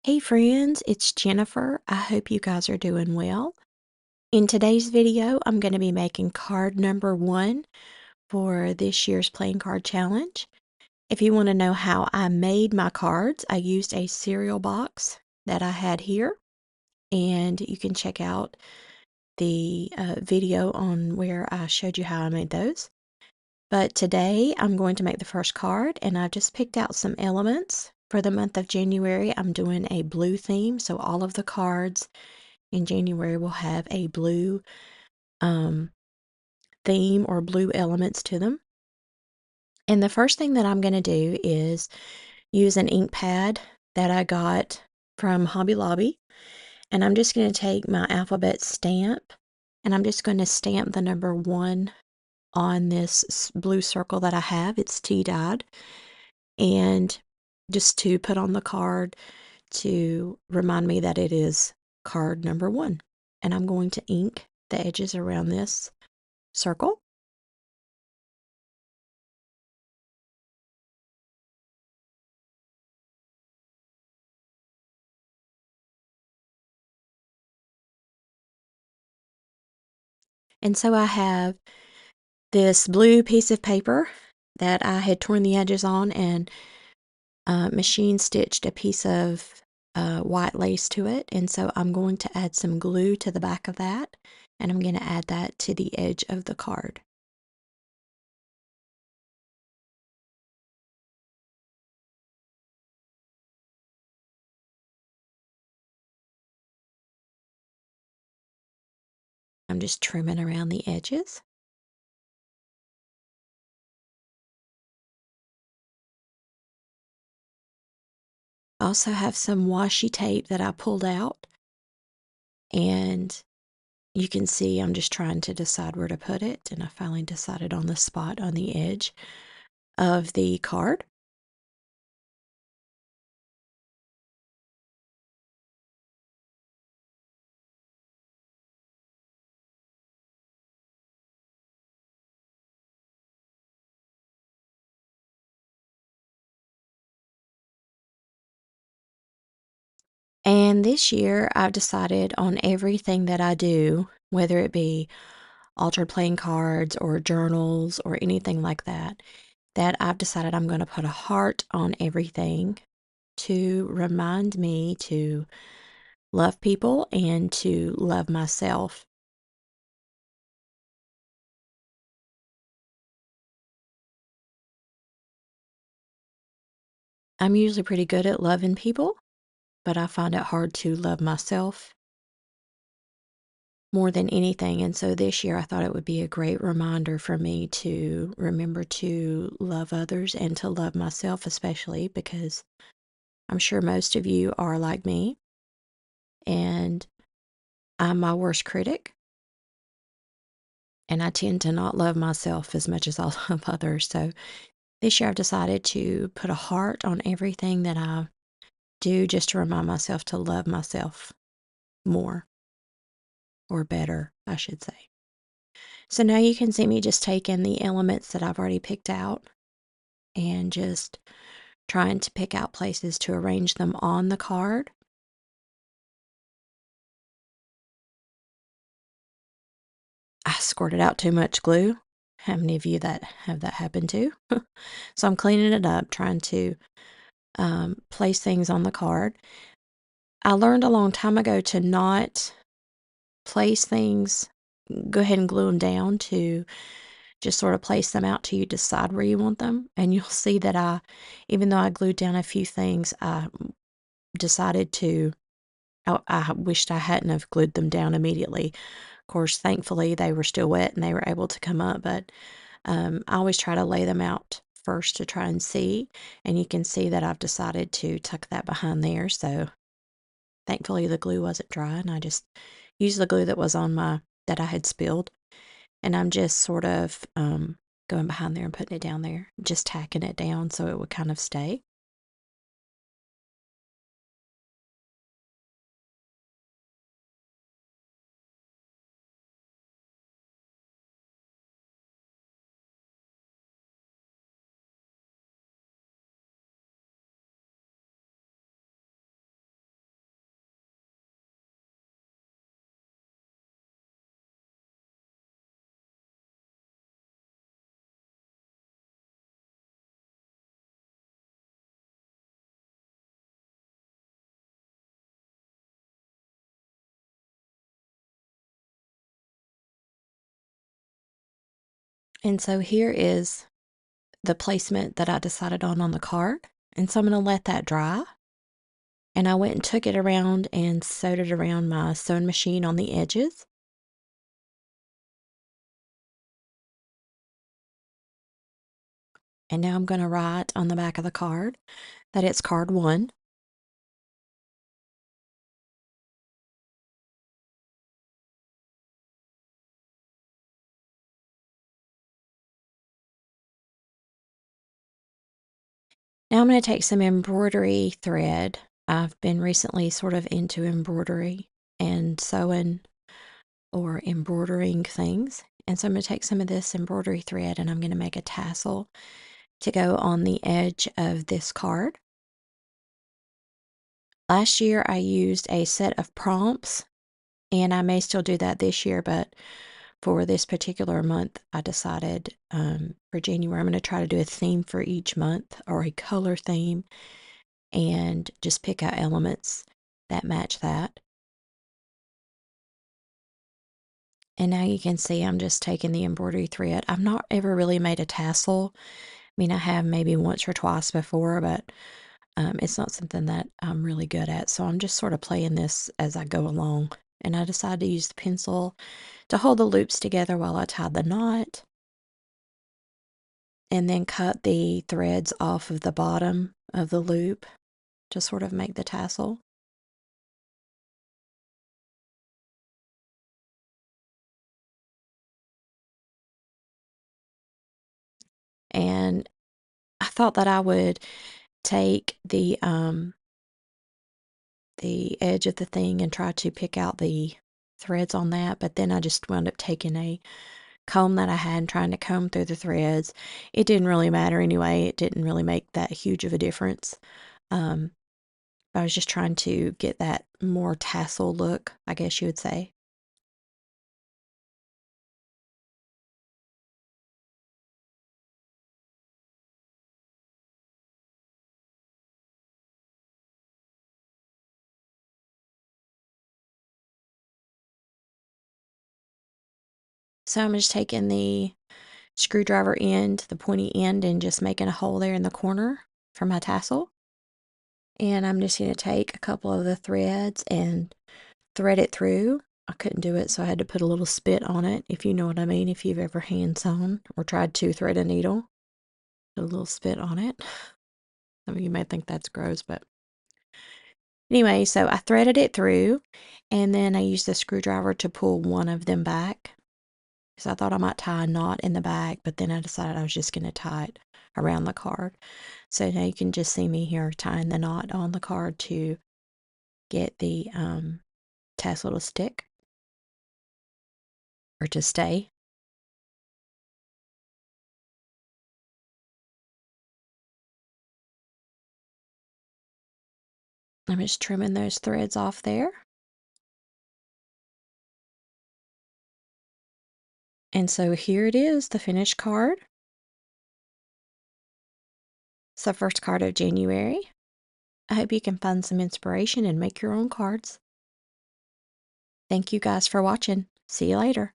Hey friends, it's Jennifer. I hope you guys are doing well. In today's video, I'm going to be making card number 1 for this year's Playing Card Challenge. If you want to know how I made my cards, I used a cereal box that I had here, and you can check out the video on where I showed you how I made those. But today I'm going to make the first card, and I've just picked out some elements. For the month of January, I'm doing a blue theme, so all of the cards in January will have a blue theme or blue elements to them. And the first thing that I'm going to do is use an ink pad that I got from Hobby Lobby. And I'm just going to take my alphabet stamp, and I'm just going to stamp the number 1 on this blue circle that I have. It's tea-dyed. And just to put on the card to remind me that it is card number 1. And I'm going to ink the edges around this circle. And so I have this blue piece of paper that I had torn the edges on and machine stitched a piece of white lace to it. And so I'm going to add some glue to the back of that, and I'm going to add that to the edge of the card. I'm just trimming around the edges. I also have some washi tape that I pulled out, and you can see I'm just trying to decide where to put it, and I finally decided on the spot on the edge of the card. And this year, I've decided on everything that I do, whether it be altered playing cards or journals or anything like that, that I've decided I'm going to put a heart on everything to remind me to love people and to love myself. I'm usually pretty good at loving people, but I find it hard to love myself more than anything. And so this year, I thought it would be a great reminder for me to remember to love others and to love myself, especially because I'm sure most of you are like me, and I'm my worst critic. And I tend to not love myself as much as I love others. So this year, I've decided to put a heart on everything that I do just to remind myself to love myself more, or better, I should say. So now you can see me just taking the elements that I've already picked out and just trying to pick out places to arrange them on the card. I squirted out too much glue. How many of you that have that happen to? So I'm cleaning it up, trying to place things on the card. I learned a long time ago to not place things, go ahead and glue them down, to just sort of place them out till you decide where you want them. And you'll see that even though I glued down a few things, I decided to, I wished I hadn't have glued them down immediately. Of course, thankfully, they were still wet and they were able to come up, but I always try to lay them out first to try and see. And you can see that I've decided to tuck that behind there. So thankfully, the glue wasn't dry, and I just used the glue that was on that I had spilled. And I'm just sort of going behind there and putting it down there, just tacking it down so it would kind of stay. And so here is the placement that I decided on the card. And so I'm going to let that dry. And I went and took it around and sewed it around my sewing machine on the edges. And now I'm going to write on the back of the card that it's card 1. Now I'm going to take some embroidery thread. I've been recently sort of into embroidery and sewing or embroidering things. And so I'm going to take some of this embroidery thread and I'm going to make a tassel to go on the edge of this card. Last year I used a set of prompts, and I may still do that this year, but for this particular month, I decided for January, I'm going to try to do a theme for each month or a color theme and just pick out elements that match that. And now you can see I'm just taking the embroidery thread. I've not ever really made a tassel. I mean, I have maybe once or twice before, but it's not something that I'm really good at. So I'm just sort of playing this as I go along. And I decided to use the pencil to hold the loops together while I tied the knot. And then cut the threads off of the bottom of the loop to sort of make the tassel. And I thought that I would take the edge of the thing and try to pick out the threads on that, but then I just wound up taking a comb that I had and trying to comb through the threads. It didn't really matter anyway. It didn't really make that huge of a difference. Um, I was just trying to get that more tassel look, I guess you would say. So I'm just taking the screwdriver end, the pointy end, and just making a hole there in the corner for my tassel. And I'm just going to take a couple of the threads and thread it through. I couldn't do it, so I had to put a little spit on it, if you know what I mean, if you've ever hand sewn or tried to thread a needle. Put a little spit on it. I mean, you may think that's gross, but anyway, so I threaded it through, and then I used the screwdriver to pull one of them back. Because I thought I might tie a knot in the back, but then I decided I was just going to tie it around the card. So now you can just see me here tying the knot on the card to get the tassel to stick or to stay. I'm just trimming those threads off there. And so here it is, the finished card. It's the first card of January. I hope you can find some inspiration and make your own cards. Thank you guys for watching. See you later.